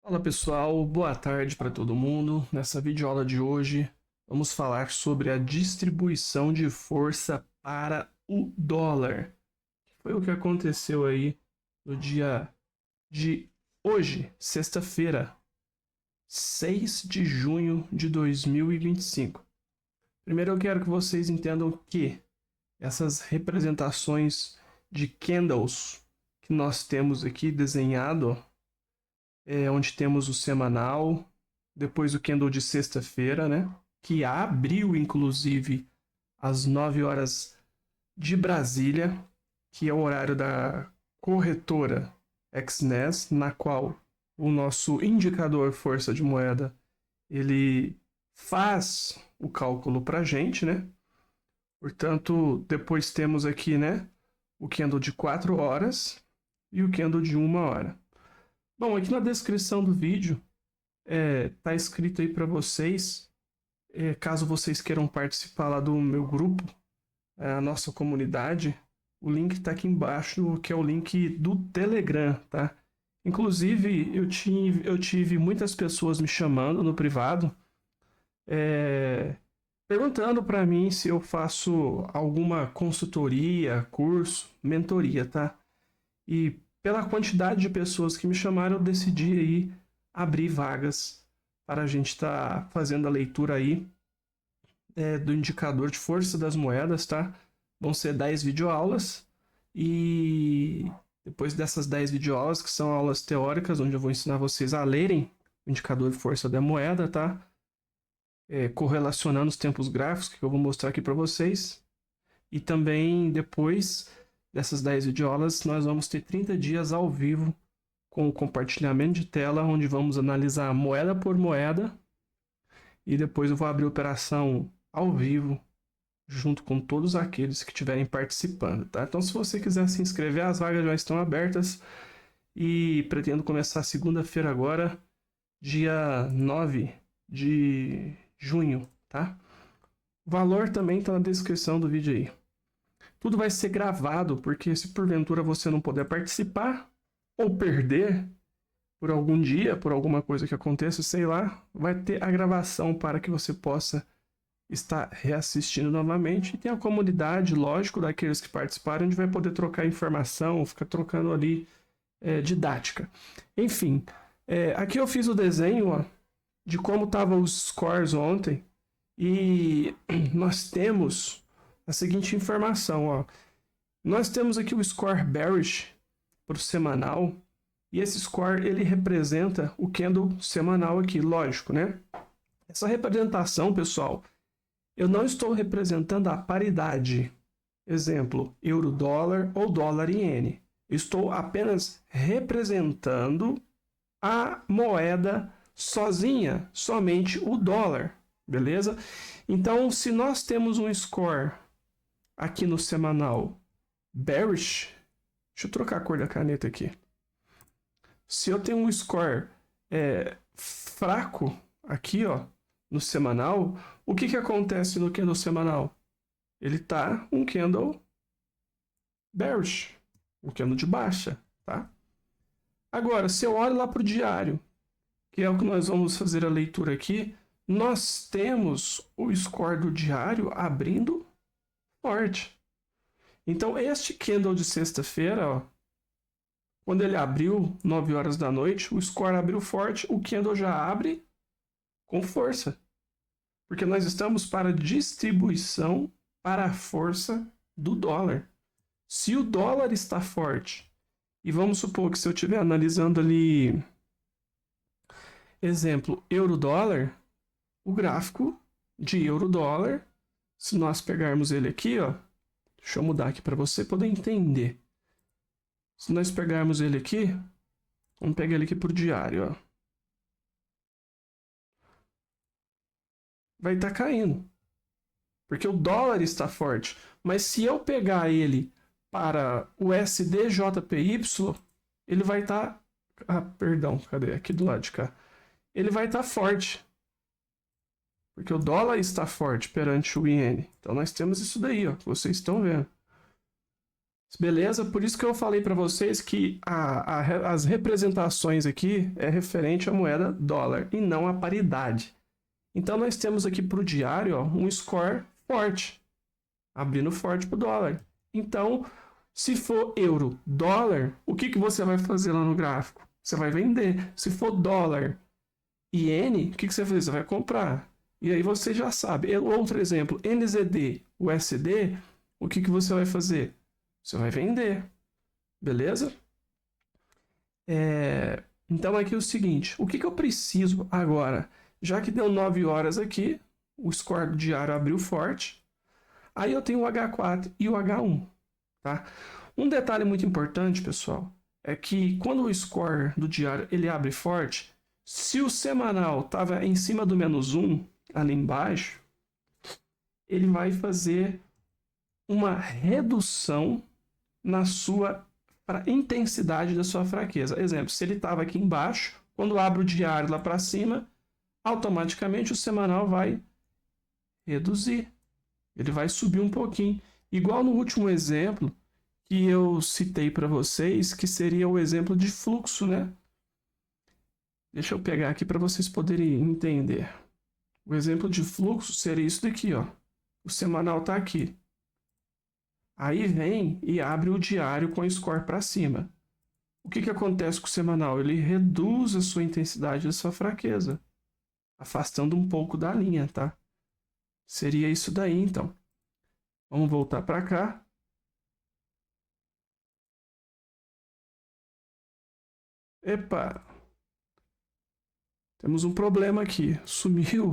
Fala pessoal, boa tarde para todo mundo. Nessa videoaula de hoje vamos falar sobre a distribuição de força para o dólar. Foi o que aconteceu aí no dia de hoje, sexta-feira, 6 de junho de 2025. Primeiro eu quero que vocês entendam que essas representações de candles que nós temos aqui desenhado onde temos o semanal, depois o candle de sexta-feira, né? Que abriu, inclusive, às 9 horas de Brasília, que é o horário da corretora XNES, na qual o nosso indicador força de moeda ele faz o cálculo para a gente, né? Portanto, depois temos aqui, né, o candle de 4 horas e o candle de 1 hora. Bom, aqui na descrição do vídeo tá escrito aí para vocês, caso vocês queiram participar lá do meu grupo, a nossa comunidade, o link está aqui embaixo, que é o link do Telegram, tá? Inclusive, eu tive muitas pessoas me chamando no privado, perguntando para mim se eu faço alguma consultoria, curso, mentoria, tá? E pela quantidade de pessoas que me chamaram, eu decidi aí abrir vagas para a gente estar fazendo a leitura aí do indicador de força das moedas, tá? Vão ser 10 videoaulas e depois dessas 10 videoaulas, que são aulas teóricas, onde eu vou ensinar vocês a lerem o indicador de força da moeda, tá? Correlacionando os tempos gráficos, que eu vou mostrar aqui para vocês. E também depois dessas 10 videoaulas, nós vamos ter 30 dias ao vivo com o compartilhamento de tela, onde vamos analisar moeda por moeda. E depois eu vou abrir a operação ao vivo, junto com todos aqueles que estiverem participando, tá? Então, se você quiser se inscrever, as vagas já estão abertas. E pretendo começar segunda-feira agora, dia 9 de junho, tá? O valor também está na descrição do vídeo aí. Tudo vai ser gravado, porque se porventura você não puder participar ou perder por algum dia, por alguma coisa que aconteça, sei lá, vai ter a gravação para que você possa estar reassistindo novamente. E tem a comunidade, lógico, daqueles que participaram, onde vai poder trocar informação, ficar trocando ali didática. Enfim, aqui eu fiz o desenho de como estavam os scores ontem e nós temos a seguinte informação, ó. Nós temos aqui o score bearish para o semanal, e esse score ele representa o candle semanal aqui, lógico, né? Essa representação, pessoal, eu não estou representando a paridade. Exemplo, euro-dólar ou dólar-iene. Estou apenas representando a moeda sozinha, somente o dólar, beleza? Então, se nós temos um score aqui no semanal bearish, deixa eu trocar a cor da caneta aqui. Se eu tenho um score fraco aqui, ó, no semanal, o que acontece no candle semanal? Ele tá um candle bearish, um candle de baixa, tá? Agora, se eu olho lá para o diário, que é o que nós vamos fazer a leitura aqui, nós temos o score do diário abrindo forte. Então, este candle de sexta-feira, ó, quando ele abriu 9 horas da noite, o score abriu forte, o candle já abre com força. Porque nós estamos para distribuição para a força do dólar. Se o dólar está forte, e vamos supor que se eu estiver analisando ali, exemplo, euro-dólar, o gráfico de euro-dólar, se nós pegarmos ele aqui, ó, deixa eu mudar aqui para você poder entender. Se nós pegarmos ele aqui, vamos pegar ele aqui por diário, ó. Vai estar caindo, porque o dólar está forte. Mas se eu pegar ele para o SDJPY, ele vai estar... Ah, perdão, cadê? Aqui do lado de cá. Ele vai estar forte, porque o dólar está forte perante o iene. Então nós temos isso daí, ó, que vocês estão vendo. Beleza? Por isso que eu falei para vocês que as representações aqui é referente à moeda dólar e não à paridade. Então nós temos aqui para o diário, ó, um score forte, abrindo forte para o dólar. Então, se for euro, dólar, o que você vai fazer lá no gráfico? Você vai vender. Se for dólar, iene, o que você vai fazer? Você vai comprar. E aí você já sabe. Outro exemplo, NZD, USD, o que você vai fazer? Você vai vender. Beleza? Então aqui é o seguinte, o que eu preciso agora? Já que deu 9 horas aqui, o score do diário abriu forte, aí eu tenho o H4 e o H1. Tá? Um detalhe muito importante, pessoal, é que quando o score do diário ele abre forte, se o semanal estava em cima do -1, ali embaixo, ele vai fazer uma redução na sua intensidade da sua fraqueza. Exemplo, se ele estava aqui embaixo, quando abre o diário lá para cima, automaticamente o semanal vai reduzir. Ele vai subir um pouquinho. Igual no último exemplo que eu citei para vocês, que seria o exemplo de fluxo, né? Deixa eu pegar aqui para vocês poderem entender. O exemplo de fluxo seria isso daqui, ó. O semanal está aqui. Aí vem e abre o diário com o score para cima. O que acontece com o semanal? Ele reduz a sua intensidade da sua fraqueza, afastando um pouco da linha, tá? Seria isso daí, então. Vamos voltar para cá. Epa! Temos um problema aqui. Sumiu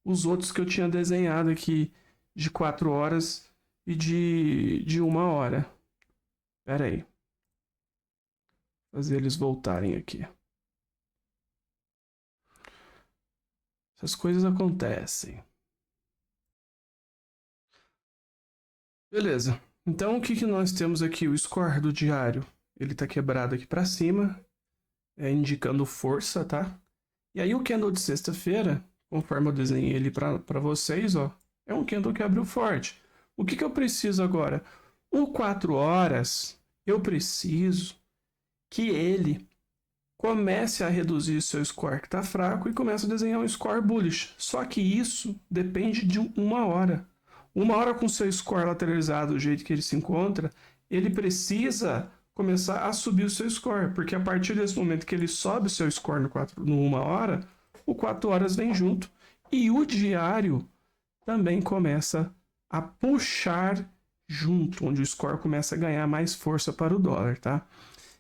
os outros que eu tinha desenhado aqui de 4 horas e de 1 hora. Espera aí. Fazer eles voltarem aqui. Essas coisas acontecem. Beleza. Então, o que nós temos aqui? O score do diário. Ele está quebrado aqui para cima, indicando força, tá? E aí o candle de sexta-feira, conforme eu desenhei ele para vocês, ó, é um candle que abriu forte. O que eu preciso agora? O 4 horas, eu preciso que ele comece a reduzir seu score que está fraco e comece a desenhar um score bullish. Só que isso depende de 1 hora. 1 hora com seu score lateralizado do jeito que ele se encontra, ele precisa começar a subir o seu score, porque a partir desse momento que ele sobe o seu score no 1 hora, o 4 horas vem junto e o diário também começa a puxar junto, onde o score começa a ganhar mais força para o dólar, tá?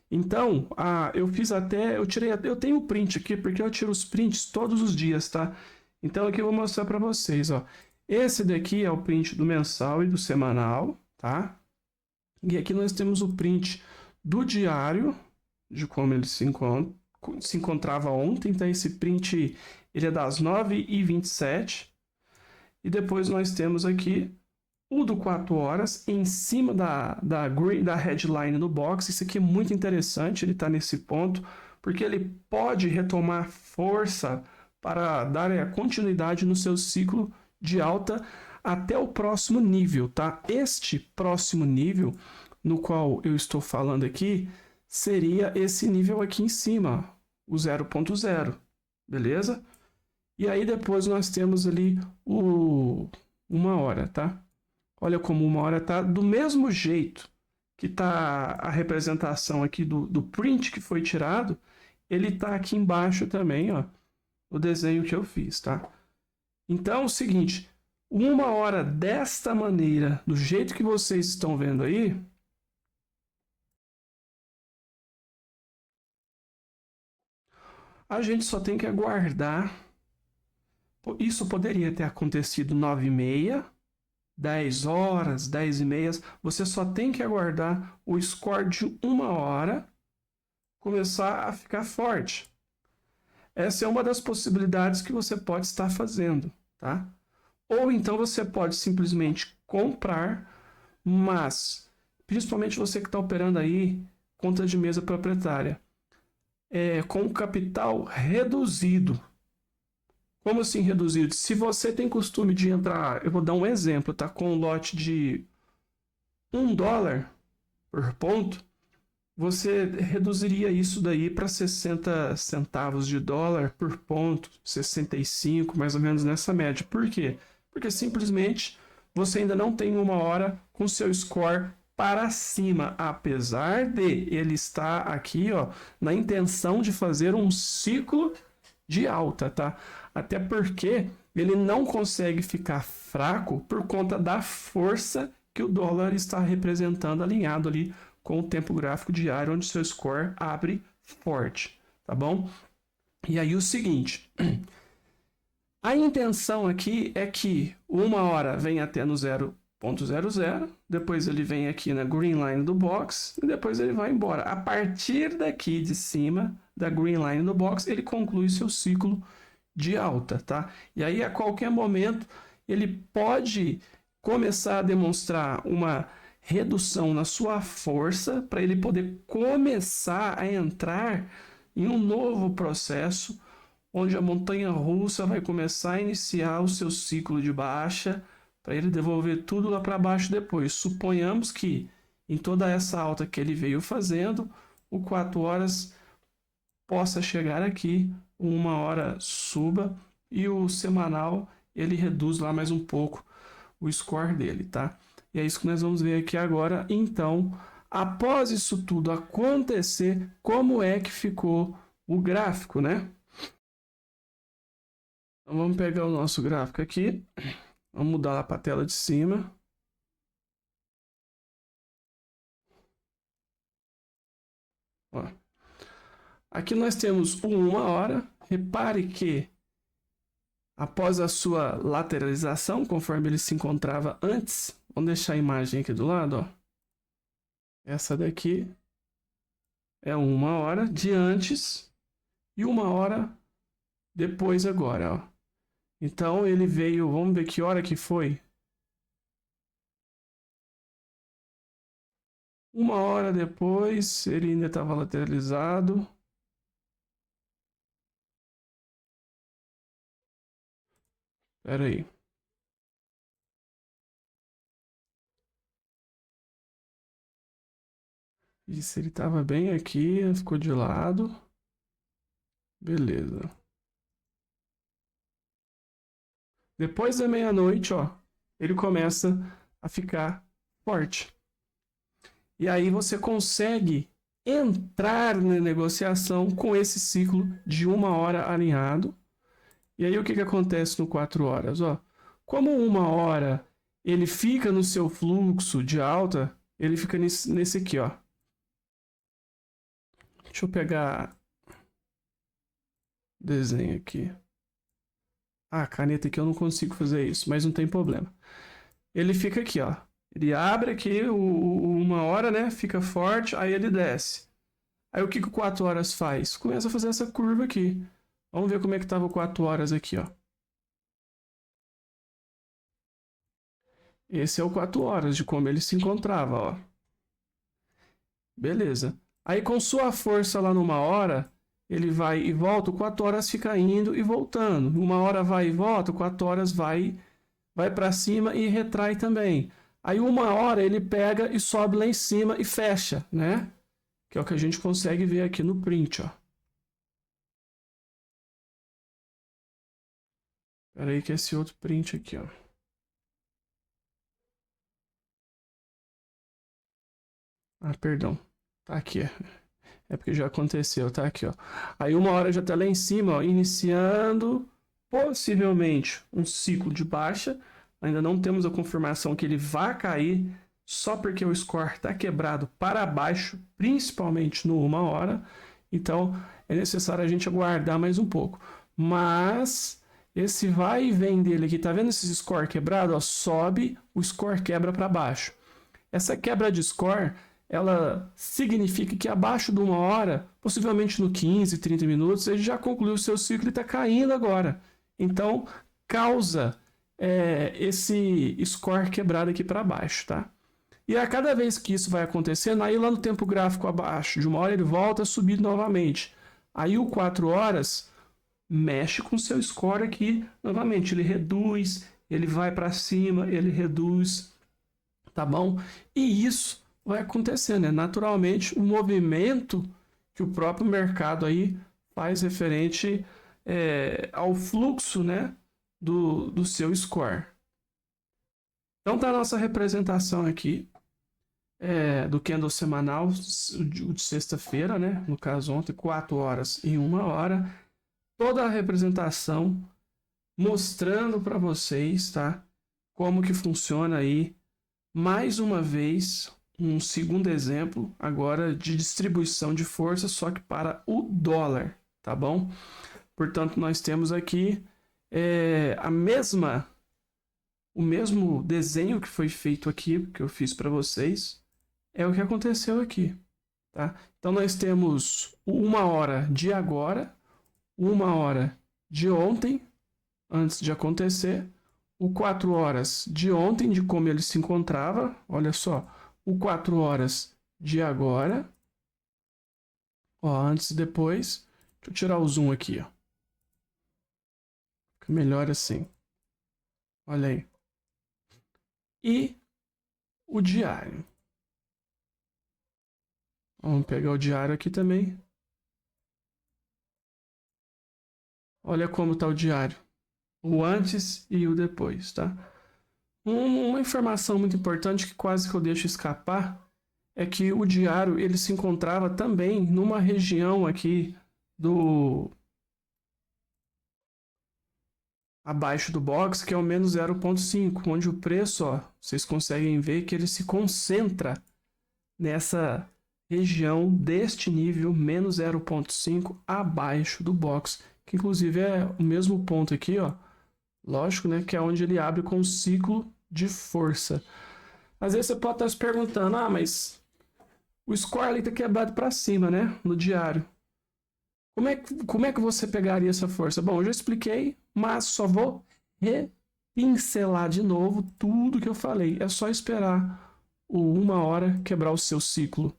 Então, eu tenho o print aqui, porque eu tiro os prints todos os dias, tá? Então aqui eu vou mostrar para vocês, ó. Esse daqui é o print do mensal e do semanal, tá? E aqui nós temos o print do diário, de como ele se encontrava ontem. Então esse print ele é das 9h27. E depois nós temos aqui o do 4 horas em cima da headline no box. Isso aqui é muito interessante, ele está nesse ponto, porque ele pode retomar força para dar a continuidade no seu ciclo de alta até o próximo nível, tá? Este próximo nível, no qual eu estou falando aqui, seria esse nível aqui em cima, o 0.0, beleza? E aí depois nós temos ali o 1 hora, tá? Olha como 1 hora tá do mesmo jeito que tá a representação aqui do print que foi tirado, ele tá aqui embaixo também, ó, o desenho que eu fiz, tá? Então é o seguinte, 1 hora desta maneira, do jeito que vocês estão vendo aí, a gente só tem que aguardar. Isso poderia ter acontecido 9h30, 10 horas, 10h30. Você só tem que aguardar o score de 1 hora começar a ficar forte. Essa é uma das possibilidades que você pode estar fazendo, tá? Ou então você pode simplesmente comprar, mas principalmente você que está operando aí conta de mesa proprietária, com capital reduzido. Como assim reduzido? Se você tem costume de entrar, eu vou dar um exemplo, tá? Com um lote de $1, por ponto, você reduziria isso daí para 60 centavos de dólar por ponto, 65, mais ou menos nessa média. Por quê? Porque simplesmente você ainda não tem uma hora com seu score para cima, apesar de ele estar aqui, ó, na intenção de fazer um ciclo de alta, tá? Até porque ele não consegue ficar fraco por conta da força que o dólar está representando, alinhado ali com o tempo gráfico diário, onde seu score abre forte, tá bom? E aí o seguinte, a intenção aqui é que uma hora vem até no 0.00, depois ele vem aqui na green line do box e depois ele vai embora. A partir daqui de cima da green line do box, ele conclui seu ciclo de alta, tá? E aí a qualquer momento ele pode começar a demonstrar uma redução na sua força para ele poder começar a entrar em um novo processo onde a montanha-russa vai começar a iniciar o seu ciclo de baixa para ele devolver tudo lá para baixo depois. Suponhamos que em toda essa alta que ele veio fazendo, o 4 horas possa chegar aqui, uma hora suba e o semanal ele reduz lá mais um pouco o score dele, tá? E é isso que nós vamos ver aqui agora. Então, após isso tudo acontecer, como é que ficou o gráfico, né? Então, vamos pegar o nosso gráfico aqui. Vamos mudar lá para a tela de cima. Ó. Aqui nós temos uma hora. Repare que após a sua lateralização, conforme ele se encontrava antes, vamos deixar a imagem aqui do lado, ó. Essa daqui é uma hora de antes e uma hora depois agora, ó. Então ele veio, vamos ver que hora que foi. Uma hora depois, ele ainda estava lateralizado. Espera aí. Isso, ele estava bem aqui, ficou de lado. Beleza. Depois da meia-noite, ó, ele começa a ficar forte. E aí você consegue entrar na negociação com esse ciclo de uma hora alinhado. E aí o que acontece no 4 horas? Ó, como uma hora ele fica no seu fluxo de alta, ele fica nesse aqui, ó. Deixa eu pegar desenho aqui. Ah, caneta aqui eu não consigo fazer isso, mas não tem problema. Ele fica aqui, ó. Ele abre aqui uma hora, né? Fica forte, aí ele desce. Aí o que o 4 horas faz? Começa a fazer essa curva aqui. Vamos ver como é que estava o 4 horas aqui, ó. Esse é o 4 horas, de como ele se encontrava, ó. Beleza. Aí com sua força lá numa hora, ele vai e volta, o 4 horas fica indo e voltando. Uma hora vai e volta, o 4 horas vai para cima e retrai também. Aí uma hora ele pega e sobe lá em cima e fecha, né? Que é o que a gente consegue ver aqui no print, ó. Espera aí que é esse outro print aqui, ó. Ah, perdão. Tá aqui, é porque já aconteceu, tá aqui, ó. Aí uma hora já tá lá em cima, ó, iniciando possivelmente um ciclo de baixa. Ainda não temos a confirmação que ele vai cair só porque o score está quebrado para baixo, principalmente no uma hora. Então é necessário a gente aguardar mais um pouco. Mas esse vai e vem dele aqui, tá vendo esse score quebrado? Ó, sobe, o score quebra para baixo. Essa quebra de score, ela significa que abaixo de uma hora, possivelmente no 15, 30 minutos, ele já concluiu o seu ciclo e está caindo agora. Então causa esse score quebrado aqui para baixo, tá? E a cada vez que isso vai acontecendo, aí lá no tempo gráfico abaixo, de uma hora ele volta a subir novamente. Aí o 4 horas mexe com o seu score aqui novamente. Ele reduz, ele vai para cima, ele reduz, tá bom? E isso vai acontecer, né? Naturalmente, o movimento que o próprio mercado aí faz referente ao fluxo, né, do seu score. Então tá a nossa representação aqui do candle semanal, o de sexta-feira, né? No caso ontem, 4 horas e 1 hora. Toda a representação mostrando para vocês, tá? Como que funciona aí, mais uma vez, um segundo exemplo agora de distribuição de força, só que para o dólar, tá bom? Portanto, nós temos aqui o mesmo desenho que foi feito aqui, que eu fiz para vocês, é o que aconteceu aqui, tá? Então, nós temos 1 hora de agora, 1 hora de ontem, antes de acontecer, o 4 horas de ontem, de como ele se encontrava, olha só, o 4 horas de agora, ó, antes e depois. Deixa eu tirar o zoom aqui, ó. Fica melhor assim. Olha aí. E o diário. Vamos pegar o diário aqui também. Olha como está o diário. O antes e o depois, tá? Uma informação muito importante que quase que eu deixo escapar é que o diário ele se encontrava também numa região aqui abaixo do box, que é o menos 0,5, onde o preço, ó, vocês conseguem ver que ele se concentra nessa região deste nível menos 0,5 abaixo do box, que inclusive é o mesmo ponto aqui, ó. Lógico, né, que é onde ele abre com o ciclo de força. Às vezes você pode estar se perguntando, mas o score ali está quebrado para cima, né, no diário. Como é que você pegaria essa força? Bom, eu já expliquei, mas só vou repincelar de novo tudo que eu falei. É só esperar o 1 hora quebrar o seu ciclo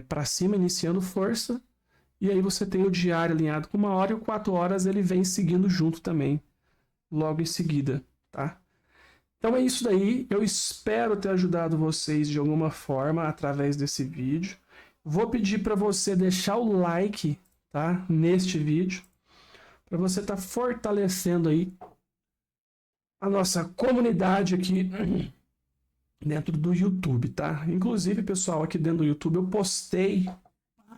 para cima, iniciando força. E aí você tem o diário alinhado com 1 hora e o 4 horas ele vem seguindo junto também, logo em seguida, tá? Então é isso daí. Eu espero ter ajudado vocês de alguma forma através desse vídeo. Vou pedir para você deixar o like, tá? Neste vídeo, para você estar fortalecendo aí a nossa comunidade aqui dentro do YouTube, tá? Inclusive, pessoal, aqui dentro do YouTube eu postei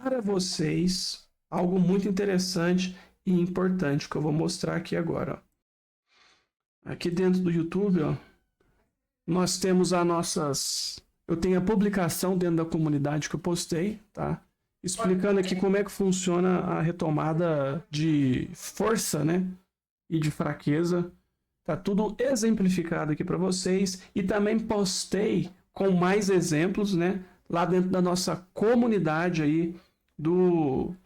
para vocês algo muito interessante e importante que eu vou mostrar aqui agora, ó. Aqui dentro do YouTube, ó, nós temos eu tenho a publicação dentro da comunidade que eu postei, tá? Explicando aqui como é que funciona a retomada de força, né? E de fraqueza. Tá tudo exemplificado aqui para vocês. E também postei com mais exemplos, né? Lá dentro da nossa comunidade aí do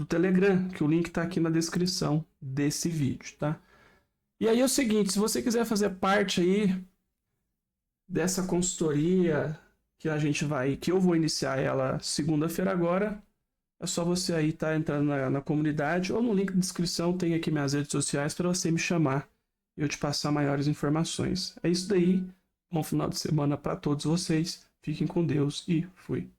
Telegram, que o link tá aqui na descrição desse vídeo, tá? E aí é o seguinte, se você quiser fazer parte aí dessa consultoria que eu vou iniciar ela segunda-feira agora, é só você aí estar entrando na comunidade ou no link da descrição tem aqui minhas redes sociais para você me chamar e eu te passar maiores informações. É isso daí, bom final de semana para todos vocês, fiquem com Deus e fui.